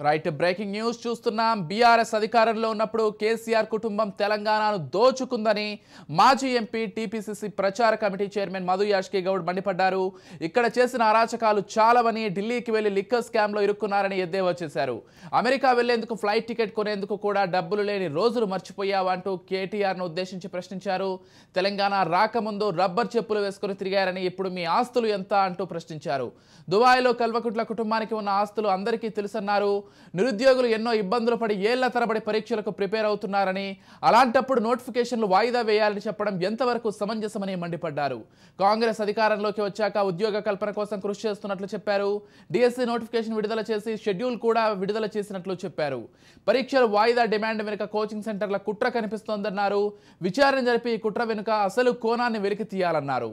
Right breaking news చూస్తున్నాం. BRS అధికారంలో ఉన్నప్పుడు కేసీఆర్ కుటుంబం తెలంగాణను దోచుకుందని మాజీ ఎంపీ టీపీసీసీ ప్రచార కమిటీ చైర్మన్ మధు యాష్కి గౌడ్ మండిపడ్డారు. ఇక్కడ చేసిన అరాచకాలు చాలవని, ఢిల్లీకి వెళ్లి లిక్కర్ స్కామ్ లో ఇరుక్కున్నారని ఎద్దేవా చేశారు. అమెరికా వెళ్లేందుకు ఫ్లైట్ టికెట్ కొనేందుకు కూడా డబ్బులు లేని రోజులు మర్చిపోయావంటూ కేటీఆర్ ను ఉద్దేశించి ప్రశ్నించారు. తెలంగాణ రాకముందు రబ్బర్ చెప్పులు వేసుకుని తిరిగారని, ఇప్పుడు మీ ఆస్తులు ఎంత అంటూ ప్రశ్నించారు. దుబాయ్లో కల్వకుట్ల కుటుంబానికి ఉన్న ఆస్తులు అందరికీ తెలుసన్నారు. నిరుద్యోగులు ఎన్నో ఇబ్బందులు పడి ఏళ్ల తరబడి పరీక్షలకు ప్రిపేర్ అవుతున్నారని, అలాంటప్పుడు నోటిఫికేషన్లు వాయిదా వేయాలని చెప్పడం ఎంతవరకు సమంజసమని మండిపడ్డారు. కాంగ్రెస్ అధికారంలోకి వచ్చాక ఉద్యోగ కల్పన కోసం కృషి చేస్తున్నట్లు చెప్పారు. డిఎస్సి నోటిఫికేషన్ విడుదల చేసి షెడ్యూల్ కూడా విడుదల చేసినట్లు చెప్పారు. పరీక్షలు వాయిదా డిమాండ్ వెనుక కోచింగ్ సెంటర్ల కుట్ర కనిపిస్తోందన్నారు. విచారణ జరిపి కుట్ర వెనుక అసలు కోణాన్ని వెలికి తీయాలన్నారు.